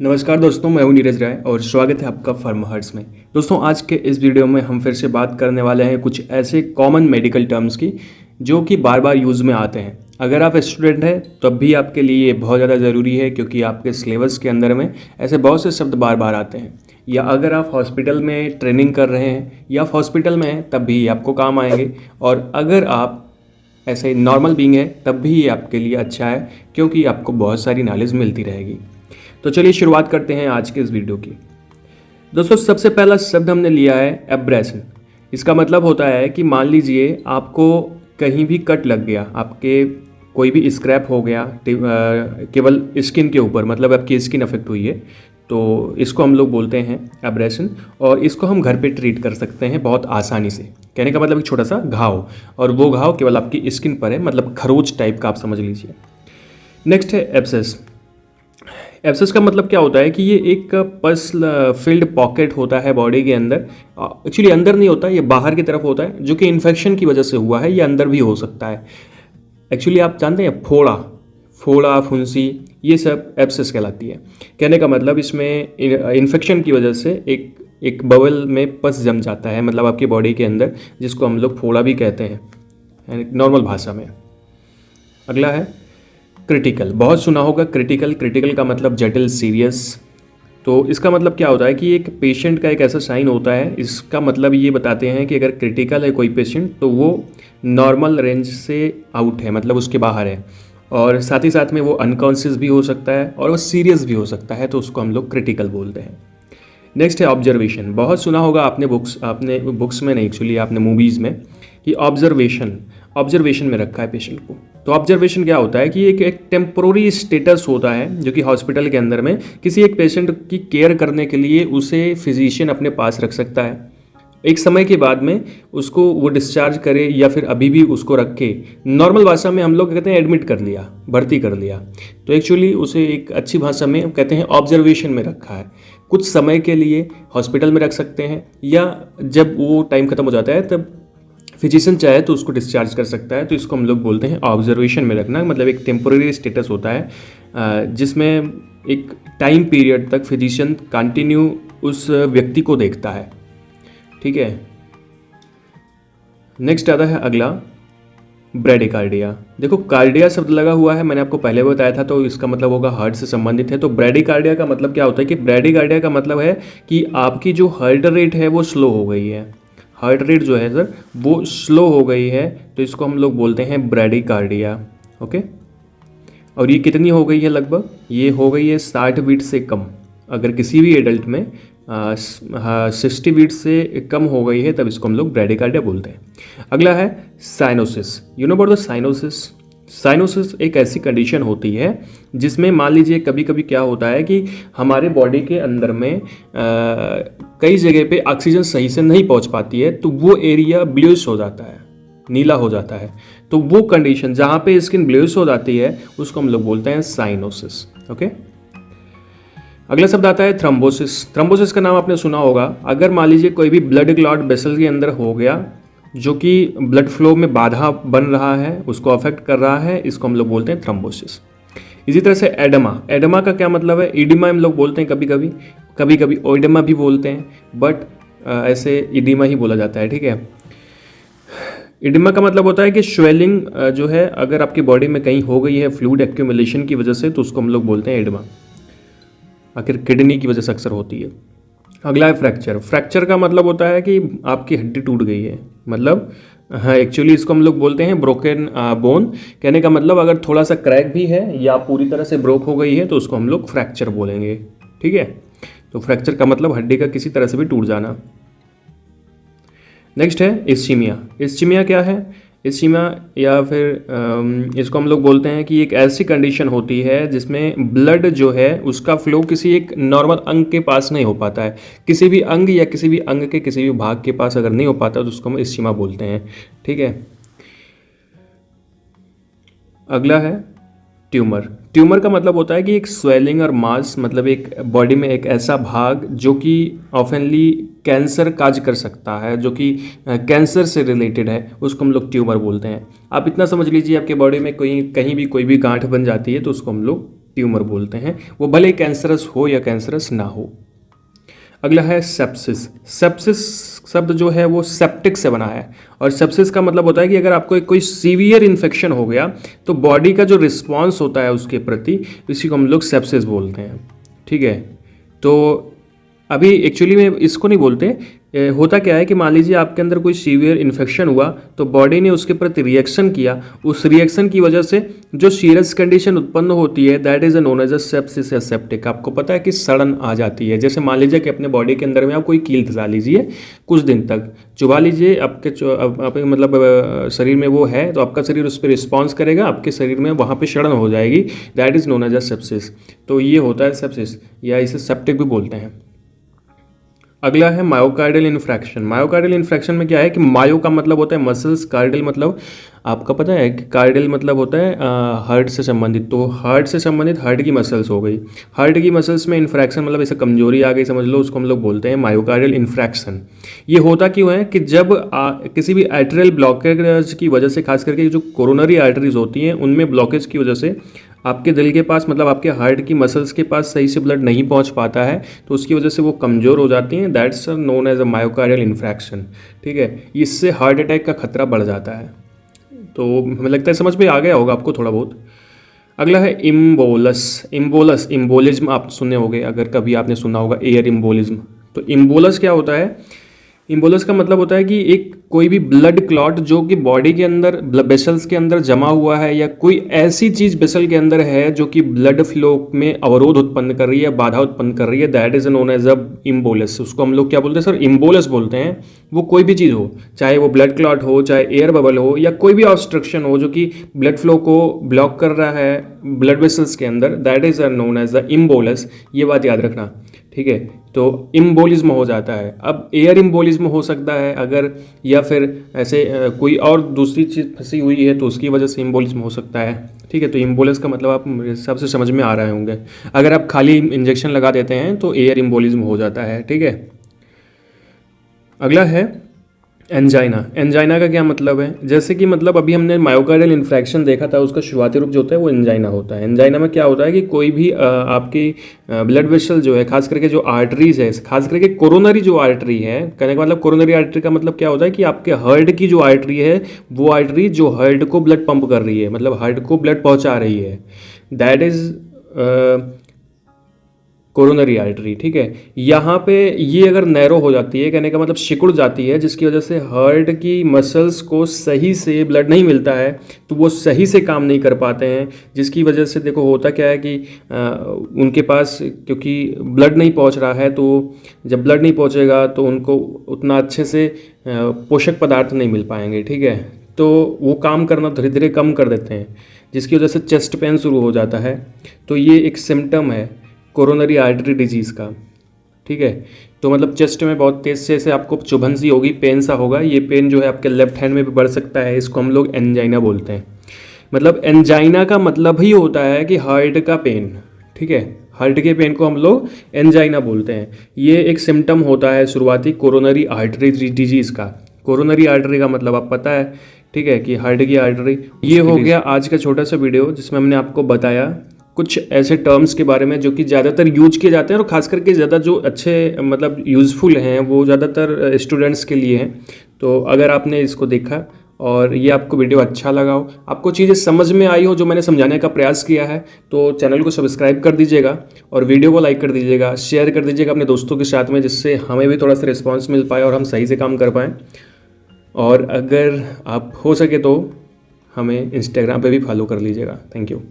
नमस्कार दोस्तों, मैं हूं नीरज राय और स्वागत है आपका फार्मा हर्ट्स में। दोस्तों, आज के इस वीडियो में हम फिर से बात करने वाले हैं कुछ ऐसे कॉमन मेडिकल टर्म्स की जो कि बार बार यूज़ में आते हैं। अगर आप स्टूडेंट हैं तब भी आपके लिए ये बहुत ज़्यादा ज़रूरी है, क्योंकि आपके सिलेबस के अंदर में ऐसे बहुत से शब्द बार बार आते हैं। या अगर आप हॉस्पिटल में ट्रेनिंग कर रहे हैं या आप हॉस्पिटल में हैं तब भी आपको काम आएंगे, और अगर आप ऐसे नॉर्मल बीइंग है तब भी ये आपके लिए अच्छा है, क्योंकि आपको बहुत सारी नॉलेज मिलती रहेगी। तो चलिए शुरुआत करते हैं आज के इस वीडियो की। दोस्तों, सबसे पहला शब्द हमने लिया है एब्रेशन। इसका मतलब होता है कि मान लीजिए आपको कहीं भी कट लग गया, आपके कोई भी स्क्रैप हो गया केवल स्किन के ऊपर, मतलब आपकी स्किन अफेक्ट हुई है, तो इसको हम लोग बोलते हैं एब्रेशन। और इसको हम घर पे ट्रीट कर सकते हैं बहुत आसानी से। कहने का मतलब एक छोटा सा घाव, और वो घाव केवल आपकी स्किन पर है, मतलब खरोच टाइप का आप समझ लीजिए। नेक्स्ट है एब्सेस। एब्सेस का मतलब क्या होता है कि ये एक पस फिल्ड पॉकेट होता है बॉडी के अंदर। एक्चुअली अंदर नहीं होता, ये बाहर की तरफ होता है, जो कि इन्फेक्शन की वजह से हुआ है। ये अंदर भी हो सकता है। एक्चुअली आप जानते हैं फोड़ा फुंसी, ये सब एब्सेस कहलाती है। कहने का मतलब इसमें इन्फेक्शन की वजह से एक बबल में पस जम जाता है, मतलब आपकी बॉडी के अंदर, जिसको हम लोग फोड़ा भी कहते हैं नॉर्मल भाषा में। अगला है क्रिटिकल। बहुत सुना होगा क्रिटिकल का मतलब जटिल, सीरियस। तो इसका मतलब क्या होता है कि एक पेशेंट का एक ऐसा साइन होता है, इसका मतलब ये बताते हैं कि अगर क्रिटिकल है कोई पेशेंट तो वो नॉर्मल रेंज से आउट है, मतलब उसके बाहर है, और साथ ही साथ में वो अनकॉन्शियस भी हो सकता है और वो सीरियस भी हो सकता है, तो उसको हम लोग क्रिटिकल बोलते हैं। नेक्स्ट है ऑब्जर्वेशन। बहुत सुना होगा आपने बुक्स में नहीं, एक्चुअली आपने मूवीज़ में, कि ऑब्जर्वेशन में रखा है पेशेंट को। तो ऑब्जर्वेशन क्या होता है कि एक टेम्पोररी स्टेटस होता है जो कि हॉस्पिटल के अंदर में किसी एक पेशेंट की केयर करने के लिए उसे फिजिशियन अपने पास रख सकता है। एक समय के बाद में उसको वो डिस्चार्ज करे या फिर अभी भी उसको रख के, नॉर्मल भाषा में हम लोग कहते हैं एडमिट कर लिया, भर्ती कर लिया, तो एक्चुअली उसे एक अच्छी भाषा में कहते हैं ऑब्जर्वेशन में रखा है। कुछ समय के लिए हॉस्पिटल में रख सकते हैं, या जब वो टाइम खत्म हो जाता है तब फिजिशियन चाहे तो उसको डिस्चार्ज कर सकता है। तो इसको हम लोग बोलते हैं ऑब्जर्वेशन में रखना, मतलब एक टेम्पोररी स्टेटस होता है जिसमें एक टाइम पीरियड तक फिजिशियन कंटिन्यू उस व्यक्ति को देखता है। ठीक है। नेक्स्ट आता है अगला ब्रेडिकार्डिया। देखो, कार्डिया शब्द लगा हुआ है, मैंने आपको पहले बताया था, तो इसका मतलब होगा हार्ट से संबंधित है। तो ब्रेडिकार्डिया का मतलब क्या होता है कि ब्रेडिकार्डिया का मतलब है कि आपकी जो हार्ट रेट है वो स्लो हो गई है। हार्ट रेट जो है सर वो स्लो हो गई है, तो इसको हम लोग बोलते हैं ब्रेडिकार्डिया। ओके। और ये कितनी हो गई है? लगभग ये हो गई है 60 बीट से कम। अगर किसी भी एडल्ट में 60 बीट से कम हो गई है तब इसको हम लोग ब्रेडिकार्डिया बोलते हैं। अगला है cyanosis. You know about the cyanosis. Cyanosis एक ऐसी कंडीशन होती है जिसमें मान लीजिए कभी कभी क्या होता है कि हमारे बॉडी के अंदर में कई जगह पे ऑक्सीजन सही से नहीं पहुंच पाती है, तो वो एरिया ब्लूइश हो जाता है, नीला हो जाता है। तो वो कंडीशन जहाँ पे स्किन ब्लूइश हो जाती है उसको हम लोग बोलते हैं साइनोसिस। ओके। अगला शब्द आता है थ्रोम्बोसिस। थ्रोम्बोसिस का नाम आपने सुना होगा। अगर मान लीजिए कोई भी ब्लड क्लॉट वेसल के अंदर हो गया, जो कि ब्लड फ्लो में बाधा बन रहा है, उसको अफेक्ट कर रहा है, इसको हम लोग बोलते हैं थ्रोम्बोसिस। इसी तरह से एडेमा का क्या मतलब है? इडिमा हम लोग बोलते हैं, कभी कभी ओइडेमा भी बोलते हैं, बट ऐसे इडिमा ही बोला जाता है। ठीक है। इडिमा का मतलब होता है कि स्वेलिंग जो है अगर आपकी बॉडी में कहीं हो गई है फ्लूइड एक्यूमुलेशन की वजह से, तो उसको हम लोग बोलते हैं एडिमा। आखिर किडनी की वजह से अक्सर होती है। अगला है फ्रैक्चर का मतलब होता है कि आपकी हड्डी टूट गई है, मतलब हाँ, एक्चुअली इसको हम लोग बोलते हैं ब्रोकन बोन। कहने का मतलब अगर थोड़ा सा क्रैक भी है या पूरी तरह से ब्रोक हो गई है तो उसको हम लोग फ्रैक्चर बोलेंगे। ठीक है। तो फ्रैक्चर का मतलब हड्डी का किसी तरह से भी टूट जाना। नेक्स्ट है इस्चीमिया। इस्चीमिया क्या है? इस्चीमिया या फिर इसको हम लोग बोलते हैं कि एक ऐसी कंडीशन होती है जिसमें ब्लड जो है उसका फ्लो किसी एक नॉर्मल अंग के पास नहीं हो पाता है। किसी भी अंग या किसी भी अंग के किसी भी भाग के पास अगर नहीं हो पाता तो उसको हम इस्चीमा बोलते हैं। ठीक है। अगला है ट्यूमर का मतलब होता है कि एक स्वेलिंग और मास, मतलब एक बॉडी में एक ऐसा भाग जो कि ऑफनली कैंसर काज कर सकता है, जो कि कैंसर से रिलेटेड है, उसको हम लोग ट्यूमर बोलते हैं। आप इतना समझ लीजिए आपके बॉडी में कहीं भी कोई भी गांठ बन जाती है तो उसको हम लोग ट्यूमर बोलते हैं, वो भले कैंसरस हो या कैंसरस ना हो। अगला है सेप्सिस। सेप्सिस शब्द जो है वो सेप्टिक से बना है, और सेप्सिस का मतलब होता है कि अगर आपको एक कोई सीवियर इन्फेक्शन हो गया तो बॉडी का जो रिस्पॉन्स होता है उसके प्रति, इसी को हम लोग सेप्सिस बोलते हैं। ठीक है, तो अभी एक्चुअली में इसको नहीं बोलते। होता क्या है कि मान लीजिए आपके अंदर कोई सीवियर इन्फेक्शन हुआ तो बॉडी ने उसके प्रति रिएक्शन किया, उस रिएक्शन की वजह से जो सीरियस कंडीशन उत्पन्न होती है that is known as a sepsis या सेप्टिक। आपको पता है कि सड़न आ जाती है। जैसे मान लीजिए कि अपने बॉडी के अंदर में आप कोई कील धसा लीजिए, कुछ दिन तक चुभा लीजिए, आपके मतलब शरीर में वो है तो आपका शरीर उस पर रिस्पॉन्स करेगा, आपके शरीर में वहाँ पर सड़न हो जाएगी, that is known as a sepsis. तो ये होता है सेप्सिस, या इसे सेप्टिक भी बोलते हैं। अगला है मायोकार्डियल इन्फ्रैक्शन। मायोकार्डियल इन्फ्रैक्शन में क्या है कि मायो का मतलब होता है मसल्स, कार्डियल मतलब आपका पता है कि कार्डियल मतलब होता है हार्ट से संबंधित, तो हार्ट से संबंधित हार्ट की मसल्स हो गई। हार्ट की मसल्स में इन्फ्रैक्शन मतलब ऐसे कमजोरी आ गई समझ लो, उसको हम लोग बोलते हैं मायोकार्डियल इन्फ्रैक्शन। ये होता क्यों है कि जब किसी भी आर्टरियल ब्लॉकेज की वजह से, खास करके जो कोरोनरी आर्टरीज होती हैं उनमें ब्लॉकेज की वजह से आपके दिल के पास मतलब आपके हार्ट की मसल्स के पास सही से ब्लड नहीं पहुंच पाता है, तो उसकी वजह से वो कमज़ोर हो जाती हैं, that's known as a myocardial infarction. ठीक है, इससे हार्ट अटैक का खतरा बढ़ जाता है। तो हमें लगता है समझ में आ गया होगा आपको थोड़ा बहुत। अगला है इम्बोलस। इम्बोलिज्म आप सुने होंगे, अगर कभी आपने सुना होगा एयर इम्बोलिज्म। तो इम्बोलस क्या होता है? इम्बोलस का मतलब होता है कि एक कोई भी ब्लड क्लॉट जो कि बॉडी के अंदर वेसल्स के अंदर जमा हुआ है, या कोई ऐसी चीज़ वेसल के अंदर है जो कि ब्लड फ्लो में अवरोध उत्पन्न कर रही है, बाधा उत्पन्न कर रही है, that is known as a embolus. उसको हम लोग क्या बोलते हैं सर? इम्बोलस बोलते हैं। वो कोई भी चीज़ हो, चाहे वो ब्लड क्लॉट हो, चाहे एयर बबल हो, या कोई भी ऑब्स्ट्रक्शन हो जो कि ब्लड फ्लो को ब्लॉक कर रहा है ब्लड वेसल्स के अंदर, that is known as the embolus. ये बात याद रखना, ठीक है। तो इम्बोलिज्म हो जाता है। अब एयर इम्बोलिज्म हो सकता है अगर, या फिर ऐसे कोई और दूसरी चीज़ फंसी हुई है तो उसकी वजह से इम्बोलिज्म हो सकता है। ठीक है, तो इम्बोलिस का मतलब आप मेरे हिसाब से समझ में आ रहे होंगे। अगर आप खाली इंजेक्शन लगा देते हैं तो एयर इम्बोलिज्म हो जाता है। ठीक है, अगला है एंजाइना। एंजाइना का क्या मतलब है? जैसे कि मतलब अभी हमने मायोकार्डियल इन्फ्रैक्शन देखा था, उसका शुरुआती रूप जो होता है वो एंजाइना होता है। एंजाइना में क्या होता है कि कोई भी आपकी ब्लड वेसल जो है, खास करके जो आर्टरीज है, खास करके कोरोनरी जो आर्टरी है, कहने का मतलब कोरोनरी आर्टरी का मतलब क्या होता है कि आपके हार्ट की जो आर्टरी है, वो आर्टरी जो हार्ट को ब्लड पंप कर रही है, मतलब हार्ट को ब्लड पहुँचा रही है, दैट इज कोरोनरी आर्टरी। ठीक है, यहाँ पे ये अगर नैरो हो जाती है, कहने का मतलब सिकुड़ जाती है, जिसकी वजह से हार्ट की मसल्स को सही से ब्लड नहीं मिलता है, तो वो सही से काम नहीं कर पाते हैं, जिसकी वजह से देखो होता क्या है कि उनके पास क्योंकि ब्लड नहीं पहुँच रहा है, तो जब ब्लड नहीं पहुँचेगा तो उनको उतना अच्छे से पोषक पदार्थ नहीं मिल पाएंगे। ठीक है, तो वो काम करना धीरे धीरे कम कर देते हैं, जिसकी वजह से चेस्ट पेन शुरू हो जाता है। तो ये एक सिम्टम है कोरोनरी आर्टरी डिजीज़ का। ठीक है, तो मतलब चेस्ट में बहुत तेज से आपको चुभन सी होगी, पेन सा होगा। ये पेन जो है आपके लेफ्ट हैंड में भी बढ़ सकता है, इसको हम लोग एंजाइना बोलते हैं। मतलब एंजाइना का मतलब ही होता है कि हार्ट का पेन। ठीक है, हार्ट के पेन को हम लोग एंजाइना बोलते हैं। ये एक सिम्टम होता है शुरुआती कोरोनरी आर्टरी डिजीज़ का। कोरोनरी आर्टरी का मतलब आप पता है, ठीक है, कि हार्ट की आर्टरी। ये हो गया आज का छोटा सा वीडियो जिसमें हमने आपको बताया कुछ ऐसे टर्म्स के बारे में जो कि ज़्यादातर यूज किए जाते हैं, और ख़ास करके ज़्यादा जो अच्छे मतलब यूज़फुल हैं वो ज़्यादातर स्टूडेंट्स के लिए हैं। तो अगर आपने इसको देखा और ये आपको वीडियो अच्छा लगा हो, आपको चीज़ें समझ में आई हो जो मैंने समझाने का प्रयास किया है, तो चैनल को सब्सक्राइब कर दीजिएगा और वीडियो को लाइक कर दीजिएगा, शेयर कर दीजिएगा अपने दोस्तों के साथ में, जिससे हमें भी थोड़ा सा रिस्पॉन्स मिल पाए और हम सही से काम कर पाएँ। और अगर आप हो सके तो हमें इंस्टाग्राम पे भी फॉलो कर लीजिएगा। Thank you.